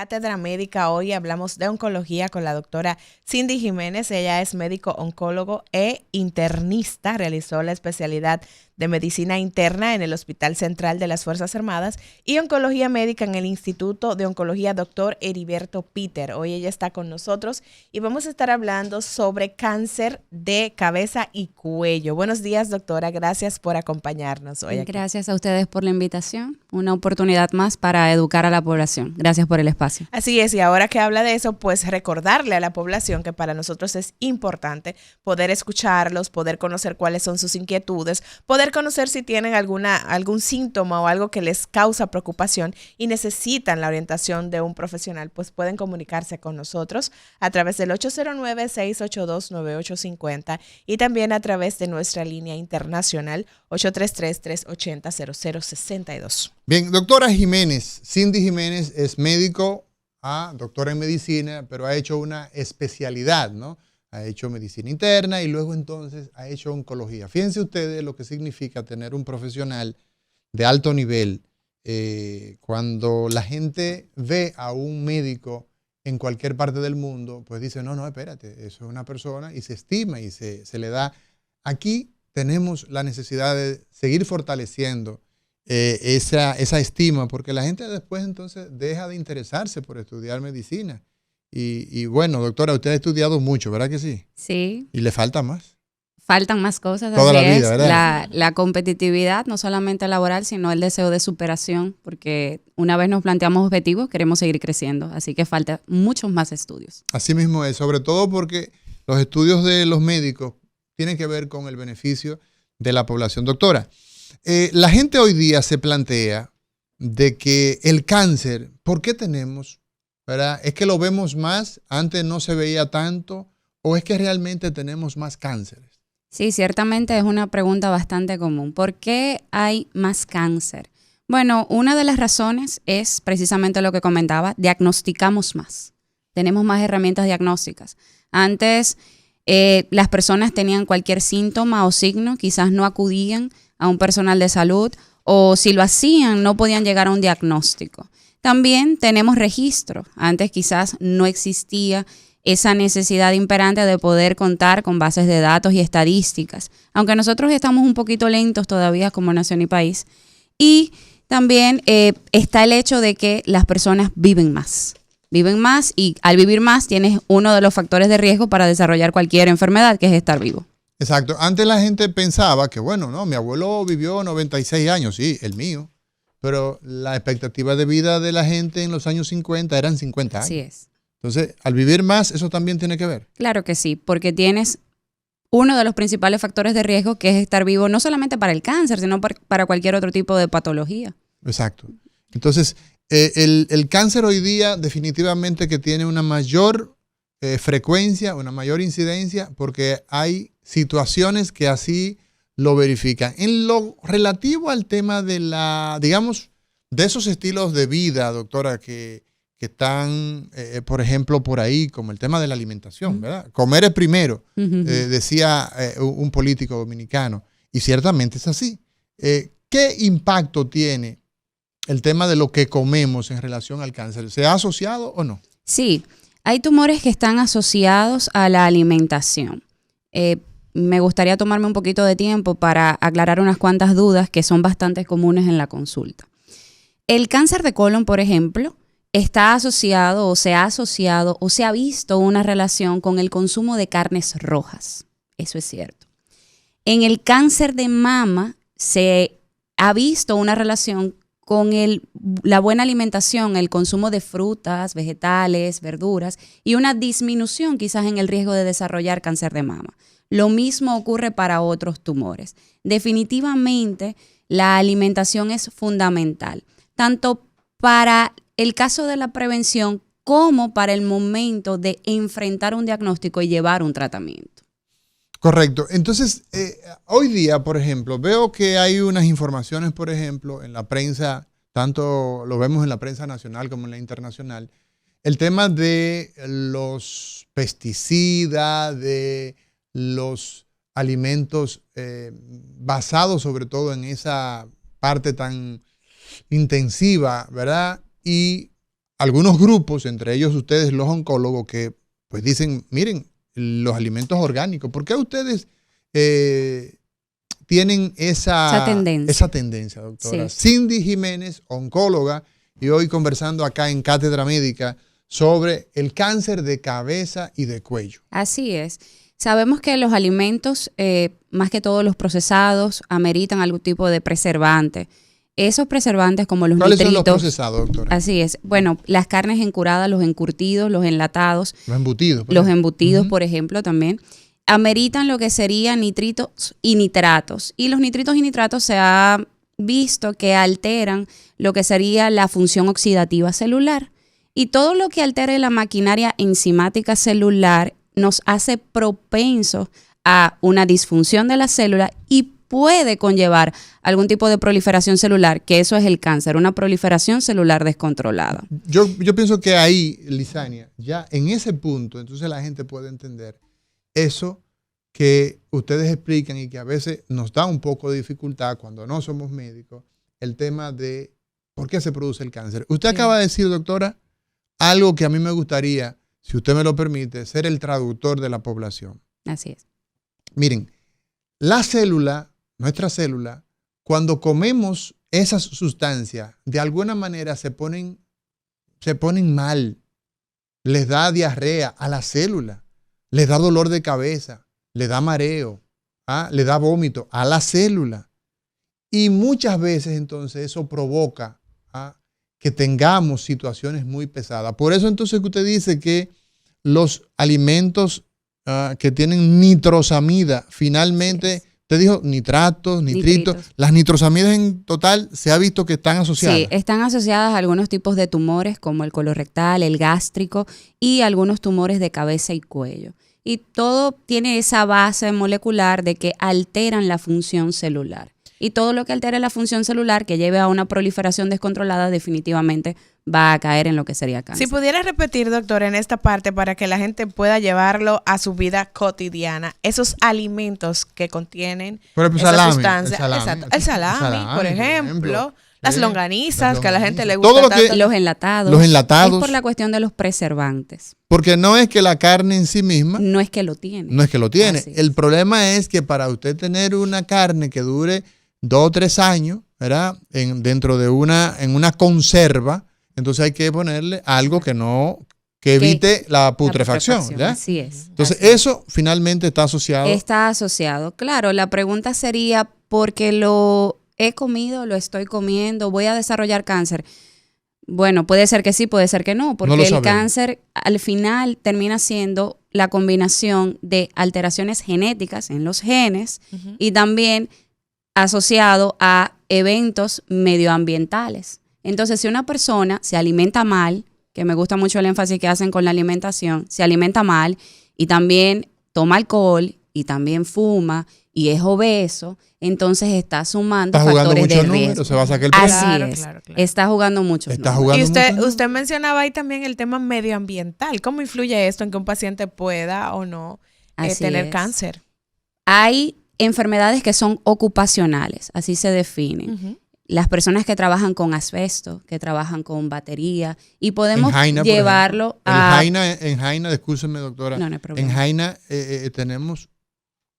Cátedra Médica. Hoy hablamos de oncología con la doctora Cindy Jiménez. Ella es médico oncólogo e internista. Realizó la especialidad de medicina interna en el Hospital Central de las Fuerzas Armadas y oncología médica en el Instituto de Oncología Dr. Heriberto Peter. Hoy ella está con nosotros y vamos a estar hablando sobre cáncer de cabeza y cuello. Buenos días, doctora. Gracias por acompañarnos hoy aquí. Gracias a ustedes por la invitación. Una oportunidad más para educar a la población. Gracias por el espacio. Así es, y ahora que habla de eso, pues recordarle a la población que para nosotros es importante poder escucharlos, poder conocer cuáles son sus inquietudes, poder conocer si tienen algún síntoma o algo que les causa preocupación y necesitan la orientación de un profesional, pues pueden comunicarse con nosotros a través del 809-682-9850 y también a través de nuestra línea internacional 833-380-0062. Bien, doctora Jiménez, Cindy Jiménez es médico, doctora en medicina, pero ha hecho una especialidad, ¿no? Ha hecho medicina interna y luego entonces ha hecho oncología. Fíjense ustedes lo que significa tener un profesional de alto nivel. Cuando la gente ve a un médico en cualquier parte del mundo, pues dice, no, espérate, eso es una persona y se estima y se le da. Aquí tenemos la necesidad de seguir fortaleciendo esa estima, porque la gente después entonces deja de interesarse por estudiar medicina. Y bueno, doctora, usted ha estudiado mucho, ¿verdad que sí? Sí. ¿Y le falta más? Faltan más cosas. Toda la vida, ¿verdad? La competitividad, no solamente laboral, sino el deseo de superación, porque una vez nos planteamos objetivos, queremos seguir creciendo, así que falta muchos más estudios. Así mismo es, sobre todo porque los estudios de los médicos tienen que ver con el beneficio de la población. Doctora, la gente hoy día se plantea de que el cáncer, ¿por qué tenemos? ¿Verdad? ¿Es que lo vemos más? ¿Antes no se veía tanto? ¿O es que realmente tenemos más cánceres? Sí, ciertamente es una pregunta bastante común. ¿Por qué hay más cáncer? Bueno, una de las razones es precisamente lo que comentaba, diagnosticamos más. Tenemos más herramientas diagnósticas. Antes las personas tenían cualquier síntoma o signo, quizás no acudían a un personal de salud o si lo hacían no podían llegar a un diagnóstico. También tenemos registro. Antes quizás no existía esa necesidad imperante de poder contar con bases de datos y estadísticas, aunque nosotros estamos un poquito lentos todavía como nación y país. Y también está el hecho de que las personas viven más y al vivir más tienes uno de los factores de riesgo para desarrollar cualquier enfermedad, que es estar vivo. Exacto. Antes la gente pensaba que, bueno, no, mi abuelo vivió 96 años, sí, el mío. Pero la expectativa de vida de la gente en los años 50 eran 50 años. Así es. Entonces, al vivir más, ¿eso también tiene que ver? Claro que sí, porque tienes uno de los principales factores de riesgo, que es estar vivo, no solamente para el cáncer, sino para cualquier otro tipo de patología. Exacto. Entonces, el cáncer hoy día definitivamente que tiene una mayor frecuencia, una mayor incidencia, porque hay situaciones que así lo verifican. En lo relativo al tema de digamos, de esos estilos de vida, doctora, que están, por ejemplo, por ahí, como el tema de la alimentación, ¿verdad? Comer es primero, decía un político dominicano, y ciertamente es así. ¿Qué impacto tiene el tema de lo que comemos en relación al cáncer? ¿Se ha asociado o no? Sí, hay tumores que están asociados a la alimentación. Me gustaría tomarme un poquito de tiempo para aclarar unas cuantas dudas que son bastante comunes en la consulta. El cáncer de colon, por ejemplo, está asociado o se ha asociado o se ha visto una relación con el consumo de carnes rojas. Eso es cierto. En el cáncer de mama se ha visto una relación con la buena alimentación, el consumo de frutas, vegetales, verduras y una disminución quizás en el riesgo de desarrollar cáncer de mama. Lo mismo ocurre para otros tumores. Definitivamente, la alimentación es fundamental, tanto para el caso de la prevención como para el momento de enfrentar un diagnóstico y llevar un tratamiento. Correcto. Entonces, hoy día, por ejemplo, veo que hay unas informaciones, por ejemplo, en la prensa, tanto lo vemos en la prensa nacional como en la internacional, el tema de los pesticidas, de los alimentos basados sobre todo en esa parte tan intensiva, ¿verdad? Y algunos grupos, entre ellos ustedes los oncólogos, que pues dicen, miren, los alimentos orgánicos, ¿por qué ustedes tienen esa tendencia, doctora? Sí. Cindy Jiménez, oncóloga, y hoy conversando acá en Cátedra Médica sobre el cáncer de cabeza y de cuello. Así es. Sabemos que los alimentos, más que todos los procesados, ameritan algún tipo de preservante. Esos preservantes como los nitritos. ¿Cuáles son los procesados, doctora? Así es. Bueno, las carnes encuradas, los encurtidos, los enlatados. Los embutidos. Los embutidos, por ejemplo, también. Ameritan lo que serían nitritos y nitratos. Y los nitritos y nitratos se ha visto que alteran lo que sería la función oxidativa celular. Y todo lo que altere la maquinaria enzimática celular nos hace propensos a una disfunción de la célula y puede conllevar algún tipo de proliferación celular, que eso es el cáncer, una proliferación celular descontrolada. Yo pienso que ahí, Lizania, ya en ese punto, entonces la gente puede entender eso que ustedes explican y que a veces nos da un poco de dificultad cuando no somos médicos, el tema de por qué se produce el cáncer. Usted acaba de decir, doctora, algo que a mí me gustaría, si usted me lo permite, ser el traductor de la población. Así es. Miren, la célula, nuestra célula, cuando comemos esas sustancias, de alguna manera se ponen mal, les da diarrea a la célula, les da dolor de cabeza, les da mareo, les da vómito a la célula. Y muchas veces entonces eso provoca que tengamos situaciones muy pesadas. Por eso entonces que usted dice que los alimentos que tienen nitrosamida, finalmente, usted dijo nitritos. Las nitrosamidas en total se ha visto que están asociadas. Sí, están asociadas a algunos tipos de tumores como el colorectal, el gástrico y algunos tumores de cabeza y cuello. Y todo tiene esa base molecular de que alteran la función celular. Y todo lo que altere la función celular que lleve a una proliferación descontrolada definitivamente va a caer en lo que sería cáncer. Si pudiera repetir, doctor, en esta parte para que la gente pueda llevarlo a su vida cotidiana, esos alimentos que contienen esa sustancia. Exacto. El salami, por ejemplo. Las longanizas, que a la gente le gusta tanto. Los enlatados. Es por la cuestión de los preservantes. Porque no es que la carne en sí misma. No es que lo tiene. No es que lo tiene. El problema es que para usted tener una carne que dure 2 o 3 años, ¿verdad? Dentro de en una conserva, entonces hay que ponerle algo que evite la putrefacción, ¿verdad? Así es. Entonces eso finalmente está asociado. Está asociado. Claro, la pregunta sería, ¿porque lo he comido, lo estoy comiendo, voy a desarrollar cáncer? Bueno, puede ser que sí, puede ser que no, porque el cáncer al final termina siendo la combinación de alteraciones genéticas en los genes y también asociado a eventos medioambientales. Entonces, si una persona se alimenta mal, que me gusta mucho el énfasis que hacen con la alimentación, se alimenta mal y también toma alcohol y también fuma y es obeso, entonces está sumando factores de riesgo. Se va a sacar el premio. Así es. Claro. Está jugando mucho. Y usted mencionaba ahí también el tema medioambiental. ¿Cómo influye esto en que un paciente pueda o no tener cáncer? Hay enfermedades que son ocupacionales, así se definen. Las personas que trabajan con asbesto, que trabajan con batería, y podemos llevarlo a... En Jaina, discúlpeme, doctora, no hay problema. En Jaina tenemos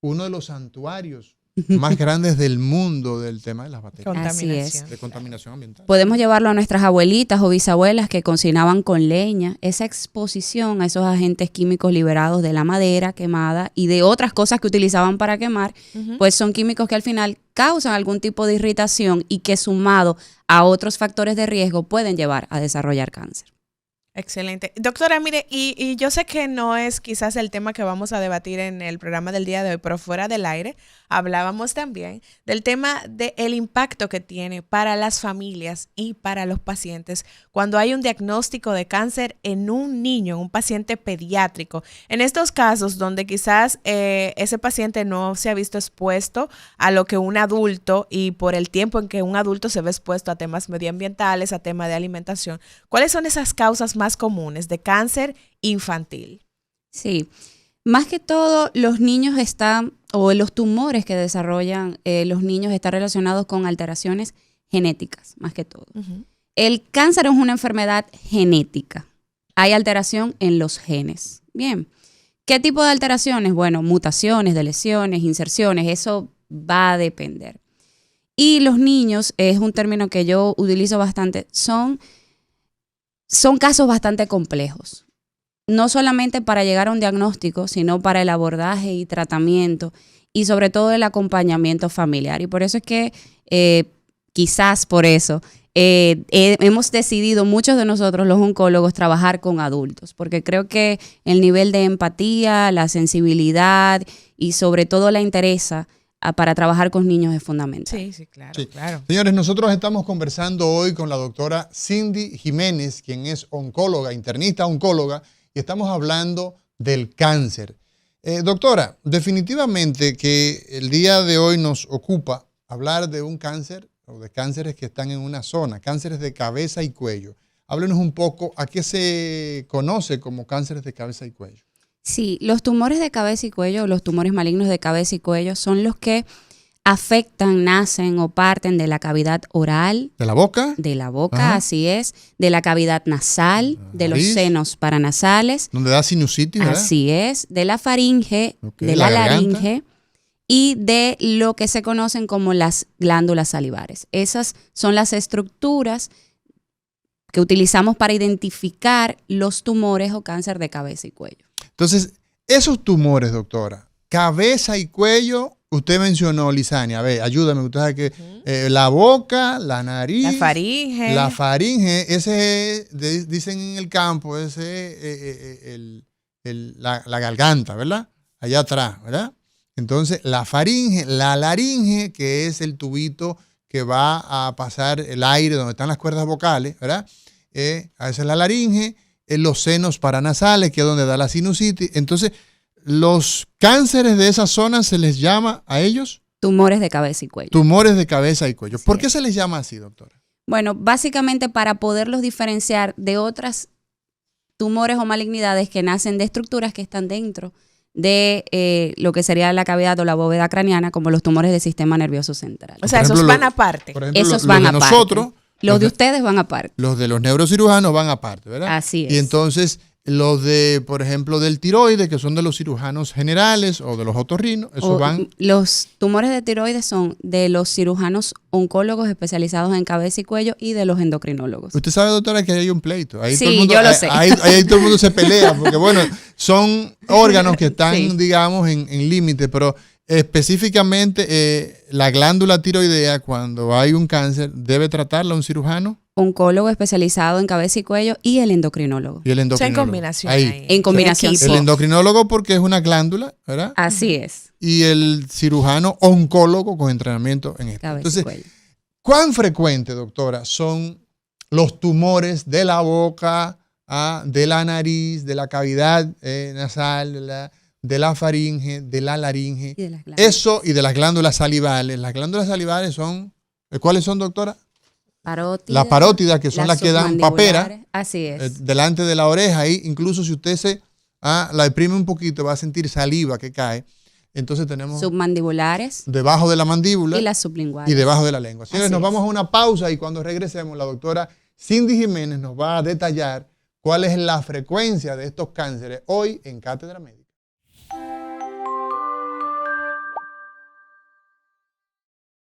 uno de los santuarios más grandes del mundo del tema de las baterías. Así es. De contaminación ambiental. Podemos llevarlo a nuestras abuelitas o bisabuelas que cocinaban con leña. Esa exposición a esos agentes químicos liberados de la madera quemada y de otras cosas que utilizaban para quemar, pues son químicos que al final causan algún tipo de irritación y que sumado a otros factores de riesgo pueden llevar a desarrollar cáncer. Excelente. Doctora, mire, y yo sé que no es quizás el tema que vamos a debatir en el programa del día de hoy, pero fuera del aire hablábamos también del tema del impacto que tiene para las familias y para los pacientes cuando hay un diagnóstico de cáncer en un niño, en un paciente pediátrico. En estos casos donde quizás ese paciente no se ha visto expuesto a lo que un adulto y por el tiempo en que un adulto se ve expuesto a temas medioambientales, a temas de alimentación, ¿cuáles son esas causas más comunes de cáncer infantil? Sí, más que todo los niños los tumores que desarrollan los niños están relacionados con alteraciones genéticas, más que todo. El cáncer es una enfermedad genética. Hay alteración en los genes. Bien. ¿Qué tipo de alteraciones? Bueno, mutaciones, de lesiones, inserciones, eso va a depender. Y los niños, es un término que yo utilizo bastante, son casos bastante complejos. No solamente para llegar a un diagnóstico, sino para el abordaje y tratamiento y sobre todo el acompañamiento familiar. Y por eso es que, quizás por eso, hemos decidido muchos de nosotros los oncólogos trabajar con adultos, porque creo que el nivel de empatía, la sensibilidad y sobre todo la interesa para trabajar con niños es fundamental. Sí, claro, claro. Señores, nosotros estamos conversando hoy con la doctora Cindy Jiménez, quien es oncóloga, internista oncóloga, y estamos hablando del cáncer. Doctora, definitivamente que el día de hoy nos ocupa hablar de un cáncer o de cánceres que están en una zona, cánceres de cabeza y cuello. Háblenos un poco a qué se conoce como cánceres de cabeza y cuello. Sí, los tumores de cabeza y cuello, los tumores malignos de cabeza y cuello son los que afectan, nacen o parten de la cavidad oral. ¿De la boca? De la boca, Ajá. así es. De la cavidad nasal, de los senos paranasales. Donde da sinusitis, ¿verdad? Así es. De la faringe, Okay, de la la garganta. laringe y de lo que se conocen como las glándulas salivares. Esas son las estructuras que utilizamos para identificar los tumores o cáncer de cabeza y cuello. Entonces, esos tumores, doctora, cabeza y cuello, usted mencionó, Lizania, a ver, ayúdame, usted sabe que la boca, la nariz, La faringe, ese, dicen en el campo, la garganta, ¿verdad? Allá atrás, ¿verdad? Entonces, la faringe, la laringe, que es el tubito que va a pasar el aire donde están las cuerdas vocales, ¿verdad? A esa es la laringe, los senos paranasales, que es donde da la sinusitis. Entonces, los cánceres de esa zona se les llama a ellos Tumores de cabeza y cuello. tumores de cabeza y cuello. Así ¿Por qué es. se les llama así, doctora? Bueno, básicamente para poderlos diferenciar de otras tumores o malignidades que nacen de estructuras que están dentro de lo que sería la cavidad o la bóveda craneana, como los tumores del sistema nervioso central. o sea, Por esos ejemplo, van aparte. Por ejemplo, Esos los van de aparte. nosotros, Los de ustedes van aparte. los de los neurocirujanos van aparte, ¿verdad? Así es. Y entonces los de, por ejemplo, del tiroides, que son de los cirujanos generales o de los otorrinos, esos van. Los tumores de tiroides son de los cirujanos oncólogos especializados en cabeza y cuello y de los endocrinólogos. Usted sabe, doctora, que hay un pleito. Ahí Sí, todo el mundo, yo lo sé. Ahí todo el mundo se pelea, porque bueno, son órganos que están, Sí. digamos, en límite, pero específicamente la glándula tiroidea, cuando hay un cáncer, ¿debe tratarla un cirujano? Oncólogo especializado en cabeza y cuello y el endocrinólogo. Y el O sea, en endocrinólogo. combinación. Ahí. ahí. En combinación, Equipo. El sí. endocrinólogo porque es una glándula, ¿verdad? Así es. Y el cirujano oncólogo con entrenamiento en esto. Cabeza y Entonces, cuello. ¿cuán frecuente, doctora, son los tumores de la boca, de la nariz, de la cavidad nasal, de la faringe, de la laringe? Y de las glándulas. Eso y de las glándulas salivales. Las glándulas salivales son, ¿cuáles son, doctora? Parótida, Las parótidas, que son las que dan papera submandibulares. Así es. delante de la oreja. Ahí, incluso si usted la deprime un poquito, va a sentir saliva que cae. Entonces tenemos Submandibulares debajo de la mandíbula y las sublinguales. y debajo de la lengua. Señores, Así nos es. vamos a una pausa y cuando regresemos, la doctora Cindy Jiménez nos va a detallar cuál es la frecuencia de estos cánceres hoy en Cátedra Médica.